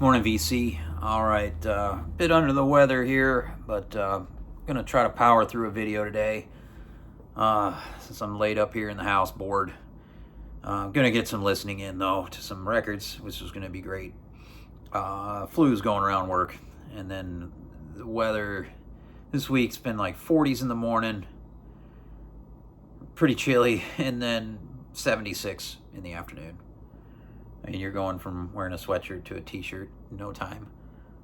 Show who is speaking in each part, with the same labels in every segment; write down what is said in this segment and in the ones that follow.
Speaker 1: Morning, VC. All right, bit under the weather here, but gonna try to power through a video today. Since I'm laid up here in the house, bored. Gonna get some listening in though to some records, which is gonna be great. Flu's going around work, and then the weather this week's been like 40s in the morning, pretty chilly, and then 76 in the afternoon. I mean, you're going from wearing a sweatshirt to a t-shirt in no time.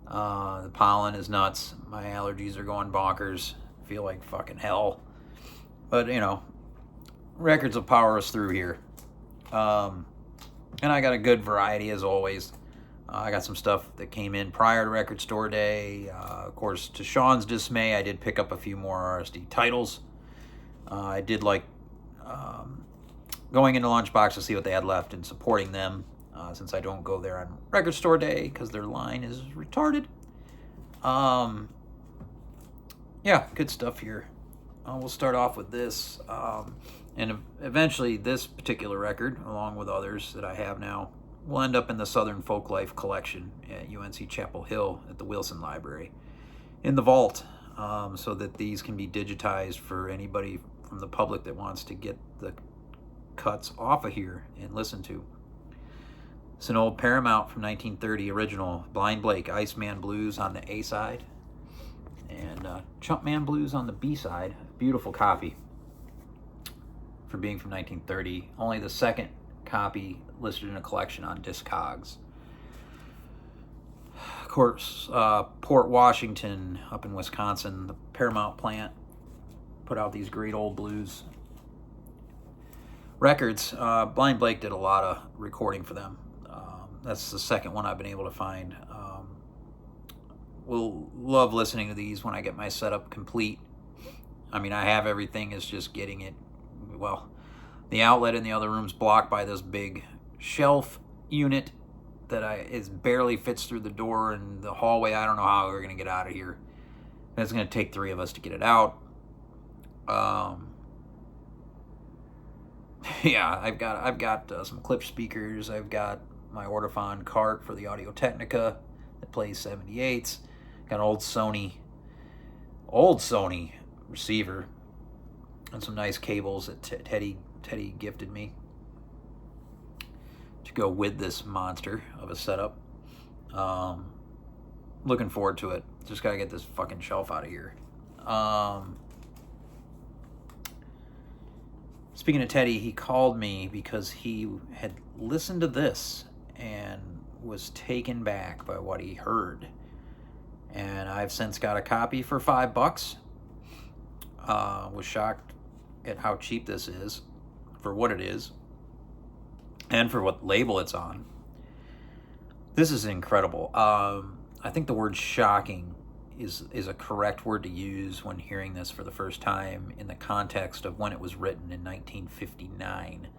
Speaker 1: The pollen is nuts. My allergies are going bonkers. I feel like fucking hell. But, you know, records will power us through here. And I got a good variety as always. I got some stuff that came in prior to Record Store Day. Of course, to Sean's dismay, I did pick up a few more RSD titles. I did like going into Lunchbox to see what they had left and supporting them. Since I don't go there on Record Store Day because their line is retarded. Yeah, good stuff here. We'll start off with this. And eventually this particular record, along with others that I have now, will end up in the Southern Folklife collection at UNC Chapel Hill at the Wilson Library in the vault, so that these can be digitized for anybody from the public that wants to get the cuts off of here and listen to. It's an old Paramount from 1930 original, Blind Blake, Iceman Blues on the A side, and Chumpman Blues on the B side. Beautiful copy for being from 1930. Only the second copy listed in a collection on Discogs. Of course, Port Washington up in Wisconsin, the Paramount plant put out these great old blues records. Blind Blake did a lot of recording for them. That's the second one I've been able to find. Will love listening to these when I get my setup complete. I mean, I have everything, it's just getting it. Well, the outlet in the other room's blocked by this big shelf unit that it barely fits through the door in the hallway. I don't know how we're gonna get out of here. It's gonna take 3 of us to get it out. Yeah, I've got some clip speakers. I've got my Ortofon cart for the Audio-Technica that plays 78s. Got an old Sony receiver and some nice cables that Teddy gifted me to go with this monster of a setup. Looking forward to it. Just gotta get this fucking shelf out of here. Speaking of Teddy, he called me because he had listened to this and was taken back by what he heard. And I've since got a copy for $5. Was shocked at how cheap this is for what it is and for what label it's on. This is incredible. I think the word shocking is a correct word to use when hearing this for the first time in the context of when it was written in 1959.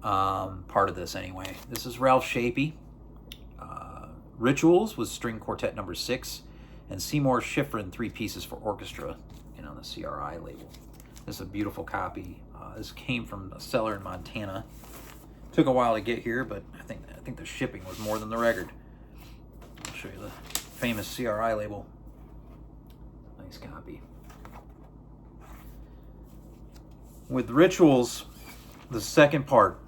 Speaker 1: Part of this anyway. This is Ralph Shapey. Rituals was string quartet number 6, and Seymour Schifrin 3 pieces for orchestra, on the CRI label. This is a beautiful copy. This came from a seller in Montana. Took a while to get here, but I think the shipping was more than the record. I'll show you the famous CRI label. Nice copy. With Rituals, the second part,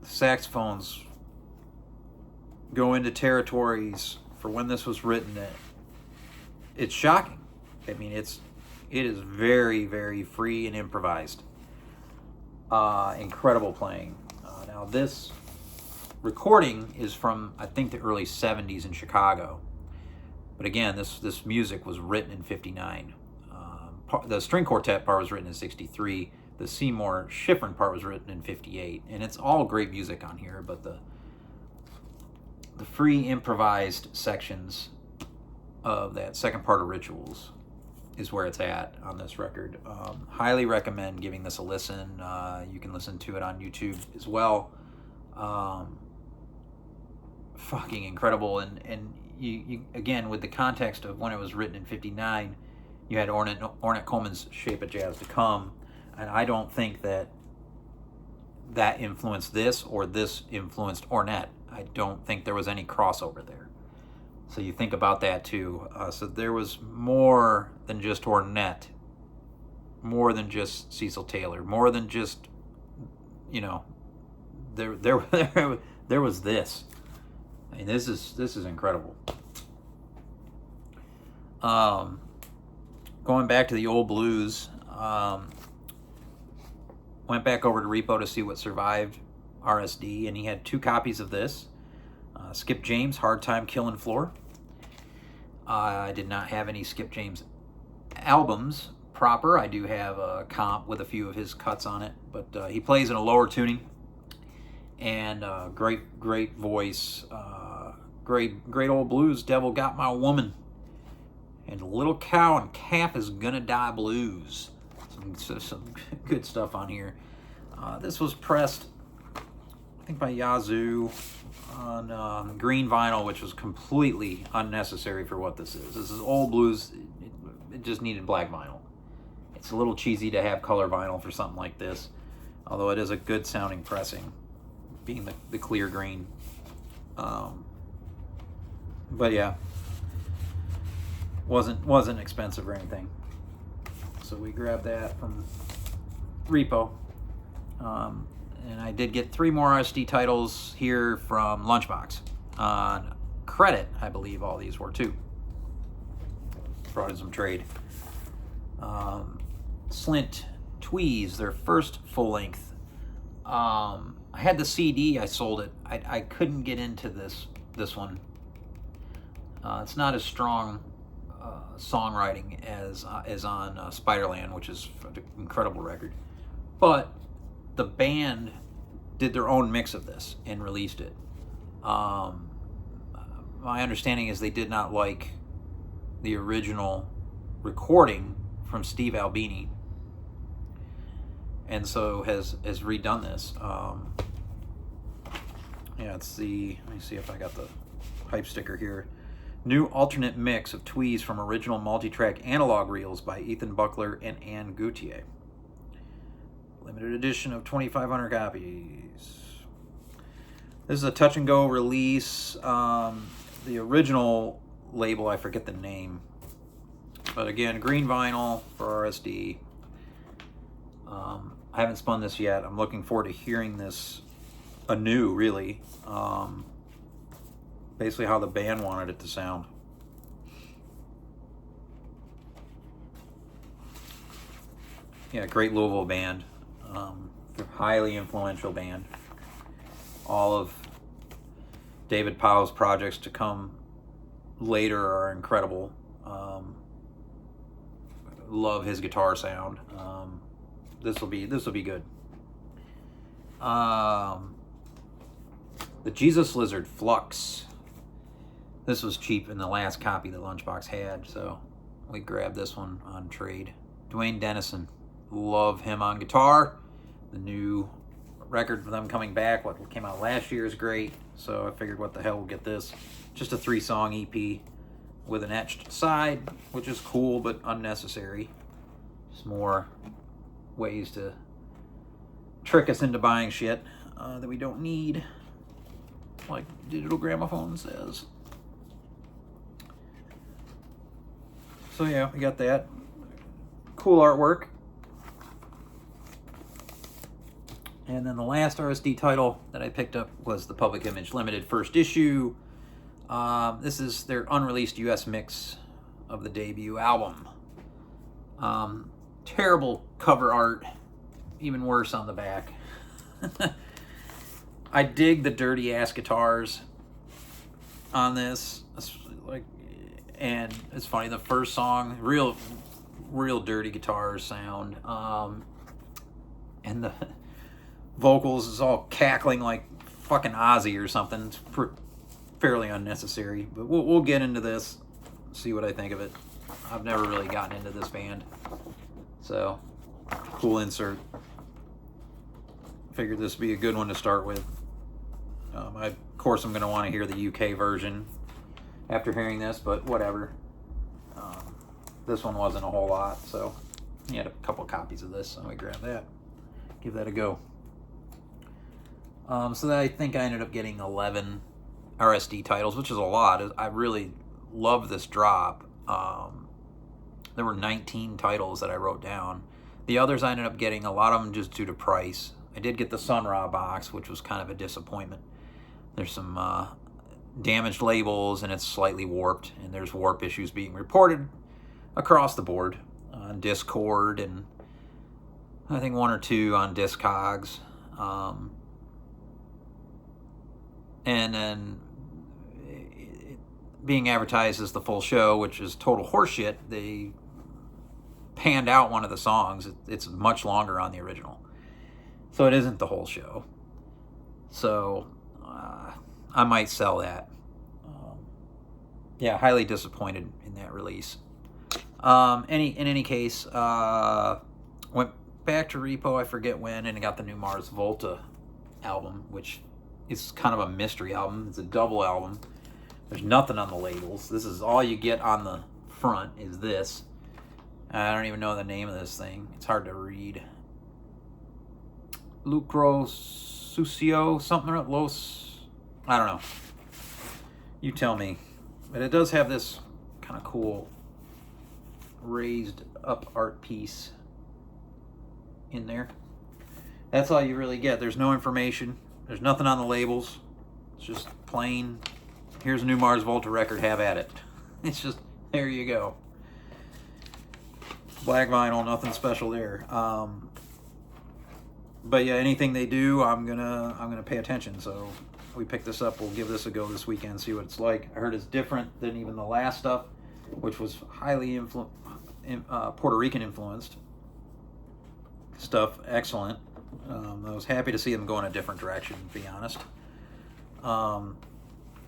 Speaker 1: the saxophones go into territories for when this was written that it's shocking. I mean, it is very, very free and improvised. Incredible playing. Now this recording is from, I think, the early 70s in Chicago. But again, this music was written in 59. The string quartet part was written in 63. The Seymour Schifrin part was written in 58. And it's all great music on here, but the free improvised sections of that second part of Rituals is where it's at on this record. Highly recommend giving this a listen. You can listen to it on YouTube as well. Fucking incredible. And you again, with the context of when it was written in 59, you had Ornette Coleman's Shape of Jazz to Come, and I don't think that that influenced this or this influenced Ornette. I don't think there was any crossover there. So you think about that too. So there was more than just Ornette, more than just Cecil Taylor, more than just, you know, there was this. I mean, this is incredible. Going back to the old blues, went back over to Repo to see what survived RSD, and he had 2 copies of this. Skip James, Hard Time Killing Floor. I did not have any Skip James albums proper. I do have a comp with a few of his cuts on it, but he plays in a lower tuning, and great voice, great old blues. Devil Got My Woman, and Little Cow and Calf Is Gonna Die blues. Some good stuff on here. This was pressed, I think, by Yazoo on green vinyl, which was completely unnecessary for what this is. This is old blues. It just needed black vinyl. It's a little cheesy to have color vinyl for something like this, although it is a good sounding pressing, being the clear green. But yeah, wasn't expensive or anything. So we grabbed that from Repo. And I did get 3 more RSD titles here from Lunchbox. On credit, I believe all these were too. Brought in some trade. Slint Tweez, their first full length. I had the CD, I sold it. I couldn't get into this one. It's not as strong songwriting as on Spiderland, which is an incredible record. But the band did their own mix of this and released it. My understanding is they did not like the original recording from Steve Albini, and so has redone this. Yeah, it's the, let me see if I got the hype sticker here. New alternate mix of Tweez from original multi-track analog reels by Ethan Buckler and Ann Gauthier. Limited edition of 2,500 copies. This is a touch and go release. The original label, I forget the name. But again, green vinyl for RSD. I haven't spun this yet. I'm looking forward to hearing this anew, really. Basically how the band wanted it to sound. Yeah, great Louisville band. Highly influential band. All of David Powell's projects to come later are incredible. Love his guitar sound. This will be good. The Jesus Lizard Flux. This was cheap in the last copy that Lunchbox had, so we grabbed this one on trade. Dwayne Dennison, love him on guitar. The new record for them coming back, what came out last year, is great, so I figured what the hell, we'll get this. Just a 3-song EP with an etched side, which is cool but unnecessary. Just more ways to trick us into buying shit that we don't need, like Digital Gramophone says. So yeah, we got that. Cool artwork. And then the last RSD title that I picked up was the Public Image Limited first issue. This is their unreleased US mix of the debut album. Terrible cover art, even worse on the back. I dig the dirty ass guitars on this. It's like, and it's funny, the first song, real dirty guitar sound, and the vocals is all cackling like fucking Ozzy or something. It's fairly unnecessary, but we'll get into this, see what I think of it. I've never really gotten into this band, so cool insert. Figured this would be a good one to start with. Of course I'm going to want to hear the UK version after hearing this, but whatever. This one wasn't a whole lot, so he had a couple copies of this, so we grabbed that. Give that a go. So I think I ended up getting 11 RSD titles, which is a lot. I really love this drop. There were 19 titles that I wrote down. The others I ended up getting, a lot of them just due to price. I did get the Sun Ra box, which was kind of a disappointment. There's some damaged labels, and it's slightly warped, and there's warp issues being reported across the board on Discord, and I think 1 or 2 on Discogs. And then being advertised as the full show, which is total horseshit. They panned out one of the songs. It's much longer on the original, so it isn't the whole show. So I might sell that. Yeah, highly disappointed in that release. In any case, went back to Repo, I forget when, and got the new Mars Volta album, which is kind of a mystery album. It's a double album. There's nothing on the labels. This is all you get on the front is this. I don't even know the name of this thing. It's hard to read. Lucro Sucio, something, Los, I don't know. You tell me. But it does have this kind of cool raised up art piece in there. That's all you really get. There's no information. There's nothing on the labels. It's just plain, here's a new Mars Volta record, have at it. It's just, there you go. Black vinyl, nothing special there. But yeah, anything they do, I'm gonna pay attention. So we pick this up. We'll give this a go this weekend, see what it's like. I heard it's different than even the last stuff, which was highly Puerto Rican influenced stuff. Excellent. I was happy to see them go in a different direction, to be honest,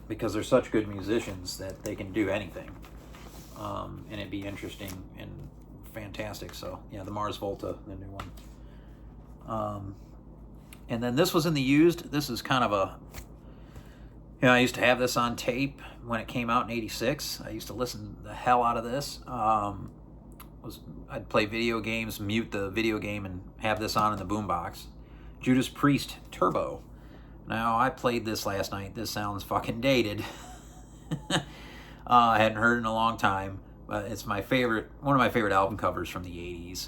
Speaker 1: because they're such good musicians that they can do anything, and it'd be interesting and fantastic. So yeah, the Mars Volta, the new one. And then this was in the used. This is kind of a, I used to have this on tape when it came out in '86. I used to listen the hell out of this. I'd play video games, mute the video game, and have this on in the boombox. Judas Priest Turbo. Now, I played this last night. This sounds fucking dated. I hadn't heard it in a long time, but it's my favorite, one of my favorite album covers from the '80s.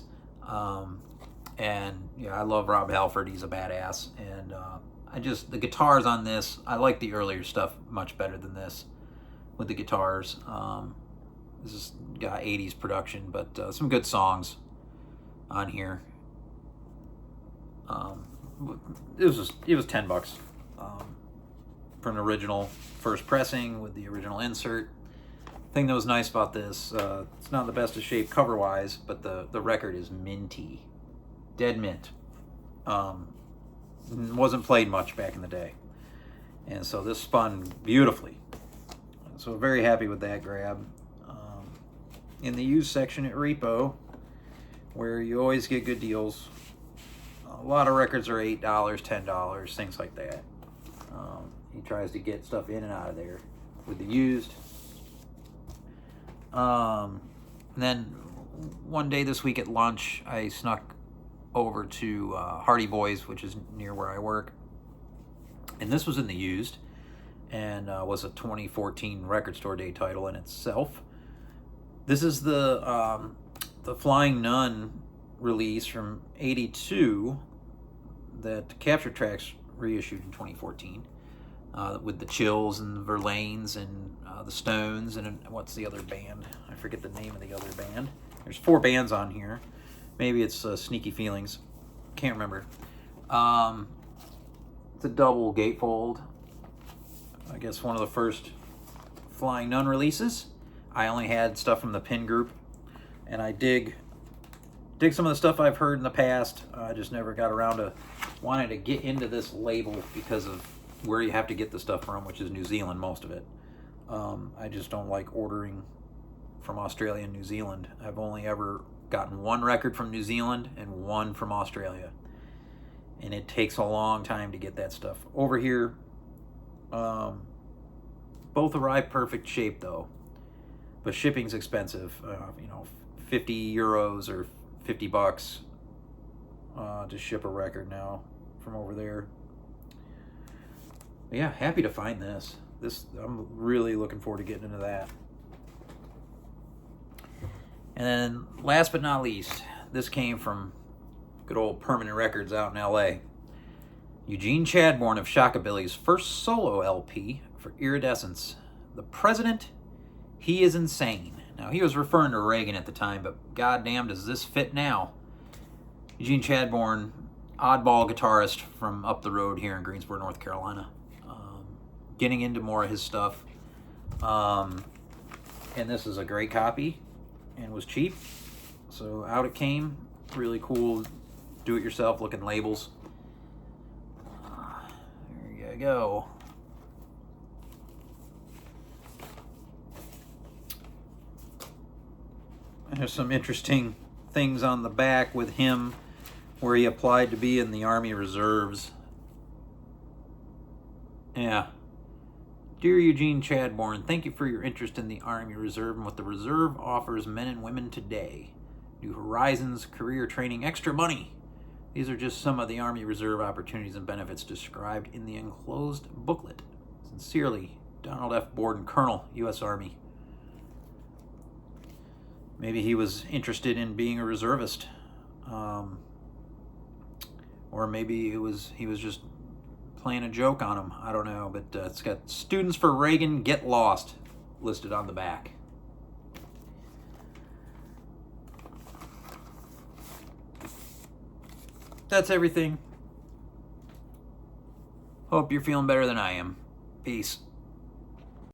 Speaker 1: And yeah, I love Rob Halford. He's a badass. And the guitars on this, I like the earlier stuff much better than this with the guitars. This has got 80s production, but some good songs on here. It was $10 for an original first pressing with the original insert. Thing that was nice about this, it's not the best of shape cover wise, but the record is minty, dead mint. Wasn't played much back in the day, and so this spun beautifully. So very happy with that grab. In the used section at Repo, where you always get good deals, a lot of records are $8, $10, things like that. He tries to get stuff in and out of there with the used. And then one day this week at lunch, I snuck over to Hardy Boys, which is near where I work, and this was in the used, and was a 2014 Record Store Day title in itself. This is the Flying Nun release from '82 that Capture Tracks reissued in 2014, with the Chills and the Verlaines and the Stones and what's the other band? I forget the name of the other band. There's 4 bands on here. Maybe it's Sneaky Feelings. Can't remember. It's a double gatefold. I guess one of the first Flying Nun releases. I only had stuff from the Pin Group, and I dig some of the stuff I've heard in the past. I just never got around to wanting to get into this label because of where you have to get the stuff from, which is New Zealand, most of it. I just don't like ordering from Australia and New Zealand. I've only ever gotten one record from New Zealand and one from Australia, and it takes a long time to get that stuff over here. Both arrive perfect shape though, but shipping's expensive. 50 euros or $50 to ship a record now from over there. Yeah, happy to find this. I'm really looking forward to getting into that. And then, last but not least, this came from good old Permanent Records out in L.A. Eugene Chadbourne of Shockabilly's first solo LP for Iridescence. The President, He is Insane. Now, he was referring to Reagan at the time, but goddamn, does this fit now? Eugene Chadbourne, oddball guitarist from up the road here in Greensboro, North Carolina. Getting into more of his stuff. And this is a great copy and was cheap. So out it came. Really cool do-it-yourself looking labels. There you go. There's some interesting things on the back with him where he applied to be in the Army Reserves. Yeah. Dear Eugene Chadbourne, thank you for your interest in the Army Reserve and what the Reserve offers men and women today. New Horizons, career training, extra money. These are just some of the Army Reserve opportunities and benefits described in the enclosed booklet. Sincerely, Donald F. Borden, Colonel, U.S. Army. Maybe he was interested in being a reservist. Or maybe he was just playing a joke on him. I don't know, but it's got Students for Reagan Get Lost listed on the back. That's everything. Hope you're feeling better than I am. Peace.